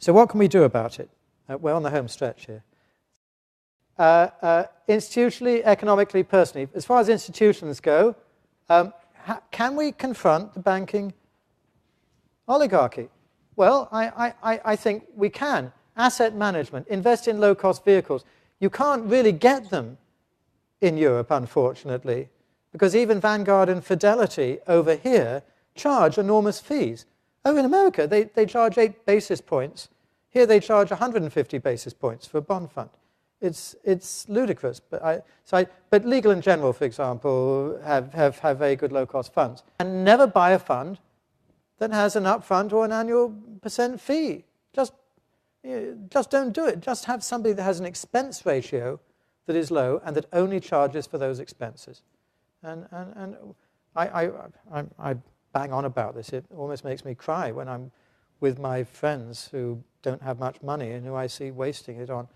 So what can we do about it? We're on the home stretch here. Institutionally, economically, personally, as far as institutions go, can we confront the banking oligarchy? Well, I think we can. Asset management, invest in low-cost vehicles. You can't really get them in Europe, unfortunately, because even Vanguard and Fidelity over here charge enormous fees. Over in America, they charge 8 basis points. Here they charge 150 basis points for a bond fund. It's ludicrous. But Legal & General, for example, have very good low-cost funds. And never buy a fund that has an upfront or an annual % fee. Just don't do it. Just have somebody that has an expense ratio that is low and that only charges for those expenses. And I bang on about this. It almost makes me cry when I'm with my friends who don't have much money and who I see wasting it on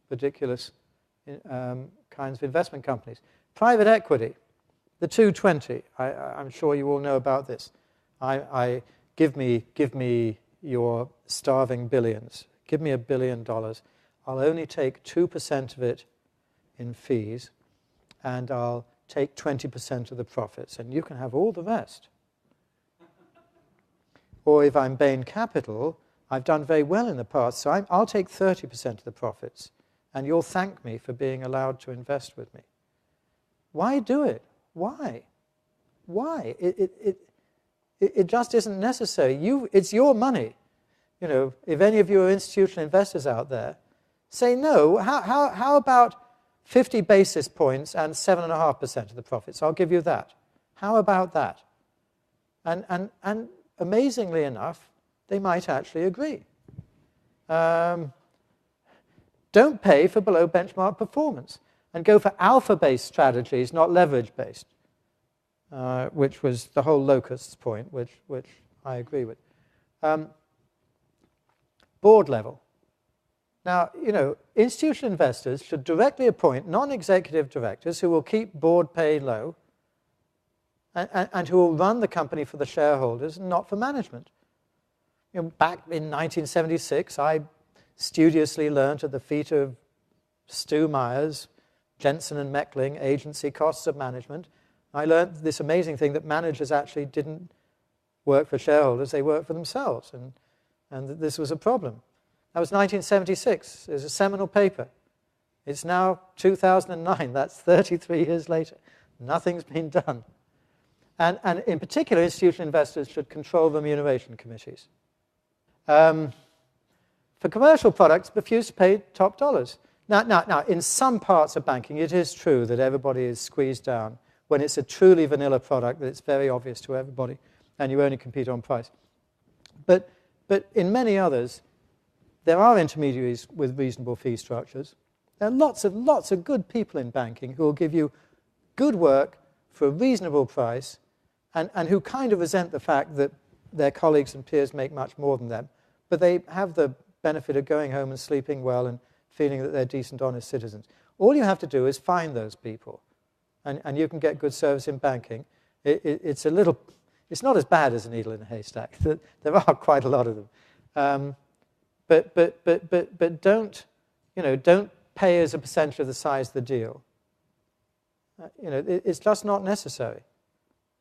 ridiculous kinds of investment companies. Private equity, the 220. I'm sure you all know about this. Give me your starving billions. Give me $1 billion. I'll only take 2% of it in fees, and I'll take 20% of the profits, and you can have all the rest. Or if I'm Bain Capital, I've done very well in the past, so I'll take 30% of the profits, and you'll thank me for being allowed to invest with me. Why do it? Why? Why? It just isn't necessary. It's your money. You know, if any of you are institutional investors out there, say no. How about 50 basis points and 7.5% of the profits? I'll give you that. How about that? And amazingly enough, they might actually agree. Don't pay for below benchmark performance and go for alpha-based strategies, not leverage-based, which was the whole locusts point, which I agree with. Board level. Now, you know, institutional investors should directly appoint non-executive directors who will keep board pay low and who will run the company for the shareholders and not for management. You know, back in 1976, I studiously learnt at the feet of Stu Myers, Jensen and Meckling, Agency Costs of Management. I learnt this amazing thing that managers actually didn't work for shareholders, they worked for themselves, and that this was a problem. That was 1976. It was a seminal paper. It's now 2009. That's 33 years later. Nothing's been done. And in particular, institutional investors should control remuneration committees. For commercial products, refuse to pay top dollars. Now, in some parts of banking, it is true that everybody is squeezed down. When it's a truly vanilla product, that it's very obvious to everybody, and you only compete on price. But in many others, there are intermediaries with reasonable fee structures. There are lots of good people in banking who will give you good work for a reasonable price and who kind of resent the fact that their colleagues and peers make much more than them, but they have the benefit of going home and sleeping well and feeling that they're decent, honest citizens. All you have to do is find those people, and you can get good service in banking. It's not as bad as a needle in a haystack. There are quite a lot of them. But don't pay as a percentage of the size of the deal. It's just not necessary.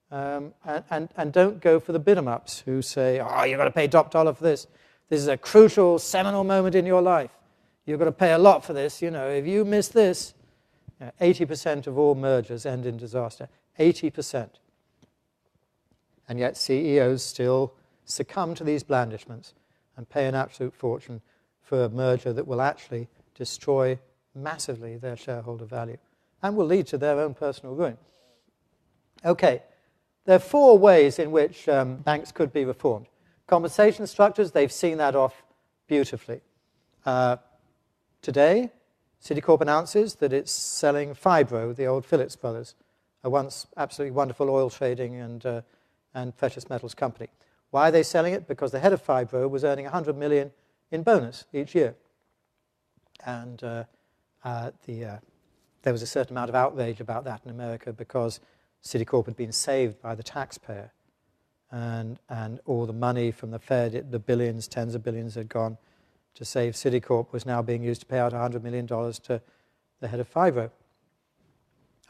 And don't go for the bid-em-ups who say, oh, you've got to pay top dollar for this. This is a crucial, seminal moment in your life. You've got to pay a lot for this. You know, if you miss this, 80% of all mergers end in disaster. 80%. And yet CEOs still succumb to these blandishments and pay an absolute fortune for a merger that will actually destroy massively their shareholder value and will lead to their own personal ruin. Okay, there are 4 ways in which banks could be reformed. Compensation structures, they've seen that off beautifully. Today, Citicorp announces that it's selling Fibro, the old Phillips brothers, a once absolutely wonderful oil trading and precious metals company. Why are they selling it? Because the head of Fibro was earning $100 million in bonus each year. And there was a certain amount of outrage about that in America because Citicorp had been saved by the taxpayer. And all the money from the Fed, the billions, tens of billions, had gone to save Citicorp was now being used to pay out $100 million to the head of 4.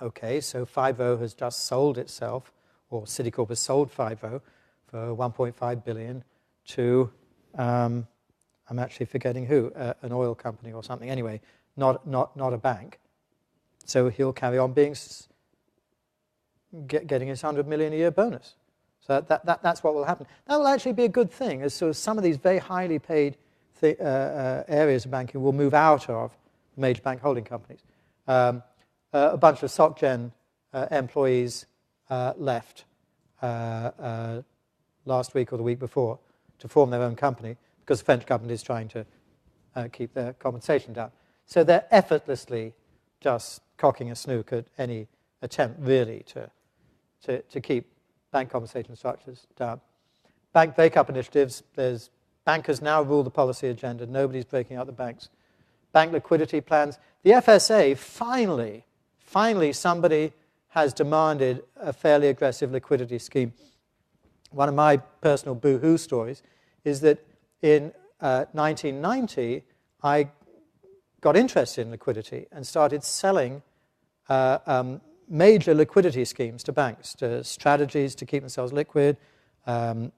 Okay, so 4 has just sold itself, or Citicorp has sold 4 for $1.5 billion to, I'm actually forgetting who, an oil company or something. Anyway, not a bank. So he'll carry on being getting his $100 million a year bonus. So that's what will happen. That will actually be a good thing, as sort of some of these very highly paid areas of banking will move out of major bank holding companies. A bunch of SocGen employees left last week or the week before to form their own company because the French government is trying to keep their compensation down. So they're effortlessly just cocking a snook at any attempt really to keep bank compensation structures down. Bank breakup initiatives, there's bankers now rule the policy agenda. Nobody's breaking up the banks. Bank liquidity plans. The FSA, finally somebody has demanded a fairly aggressive liquidity scheme. One of my personal boo-hoo stories is that in 1990, I got interested in liquidity and started selling major liquidity schemes to banks, to strategies to keep themselves liquid,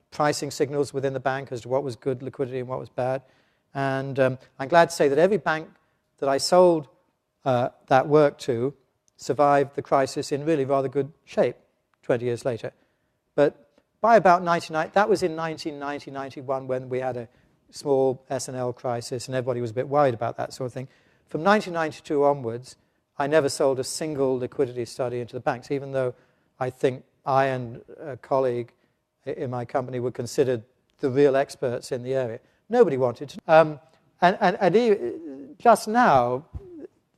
pricing signals within the bank as to what was good liquidity and what was bad. And I'm glad to say that every bank that I sold that work to survived the crisis in really rather good shape 20 years later. But by about 1990, that was in 1990, 91, when we had a small S&L crisis and everybody was a bit worried about that sort of thing. From 1992 onwards, I never sold a single liquidity study into the banks, even though I think I and a colleague in my company were considered the real experts in the area. Nobody wanted to. And just now,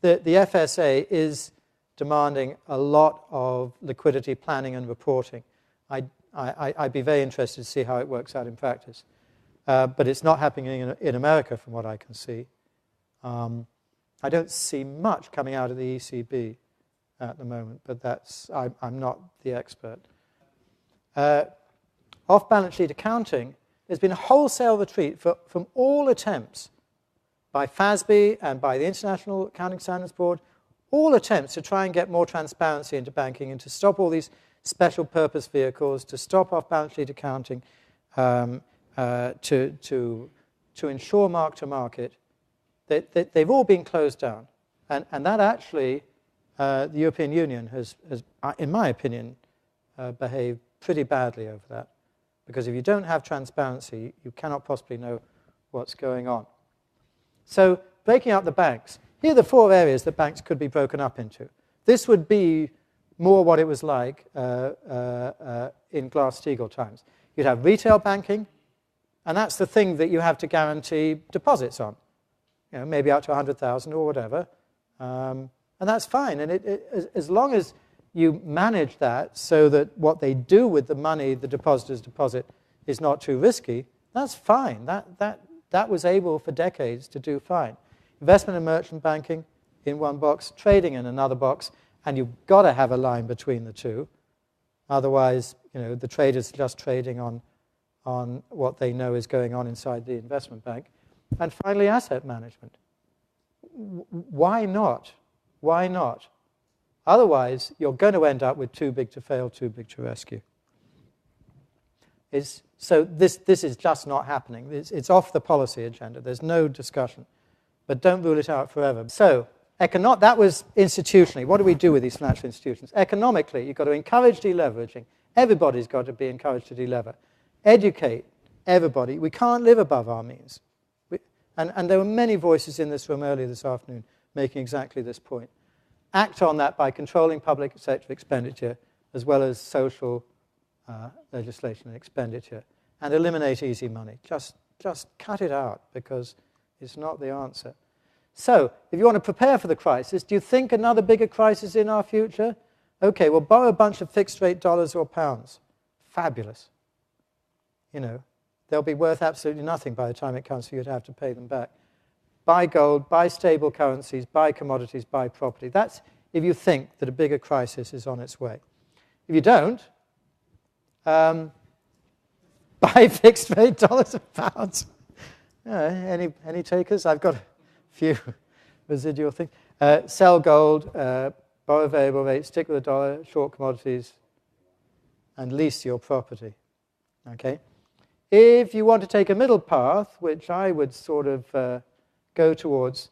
the FSA is demanding a lot of liquidity planning and reporting. I'd be very interested to see how it works out in practice. But it's not happening in America, from what I can see. I don't see much coming out of the ECB at the moment, but I'm not the expert. Off-balance sheet accounting, there's been a wholesale retreat from all attempts by FASB and by the International Accounting Standards Board, all attempts to try and get more transparency into banking and to stop all these special purpose vehicles, to stop off-balance sheet accounting, to ensure mark-to-market. They've all been closed down. And that actually, the European Union has, in my opinion, behaved pretty badly over that. Because if you don't have transparency, you cannot possibly know what's going on. So breaking up the banks. Here are the 4 areas that banks could be broken up into. This would be more what it was like in Glass-Steagall times. You'd have retail banking, and that's the thing that you have to guarantee deposits on. You know, maybe up to 100,000 or whatever. And that's fine. And as long as you manage that so that what they do with the money the depositors deposit is not too risky, that's fine. That was able for decades to do fine. Investment and merchant banking in one box, trading in another box, and you've got to have a line between the two. Otherwise, you know, the traders are just trading on what they know is going on inside the investment bank. And finally, asset management. Why not? Why not? Otherwise, you're going to end up with too big to fail, too big to rescue. So this is just not happening. It's off the policy agenda. There's no discussion. But don't rule it out forever. So that was institutionally. What do we do with these financial institutions? Economically, you've got to encourage deleveraging. Everybody's got to be encouraged to delever. Educate everybody. We can't live above our means. And there were many voices in this room earlier this afternoon making exactly this point. Act on that by controlling public sector expenditure as well as social legislation and expenditure, and eliminate easy money. Just cut it out, because it's not the answer. So, if you want to prepare for the crisis, do you think another bigger crisis in our future? Okay, we'll borrow a bunch of fixed-rate dollars or pounds. Fabulous. You know, they'll be worth absolutely nothing by the time it comes for you to have to pay them back. Buy gold, buy stable currencies, buy commodities, buy property. That's if you think that a bigger crisis is on its way. If you don't, buy fixed-rate dollars and pounds. Any takers? I've got a few residual things. Sell gold, borrow variable rates, stick with the dollar, short commodities, and lease your property. Okay? If you want to take a middle path, which I would sort of go towards,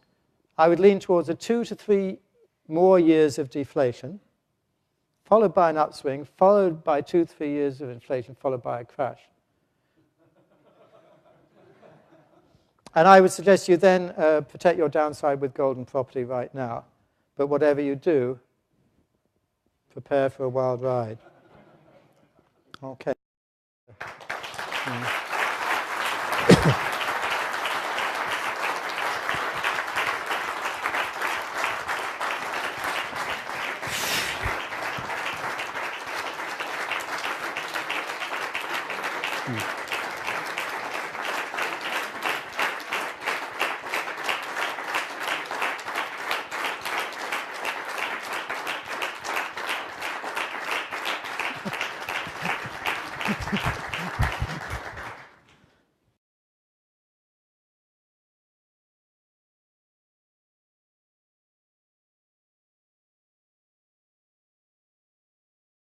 I would lean towards a 2 to 3 more years of deflation, followed by an upswing, followed by 2 to 3 years of inflation, followed by a crash. And I would suggest you then protect your downside with gold and property right now. But whatever you do, prepare for a wild ride. Okay.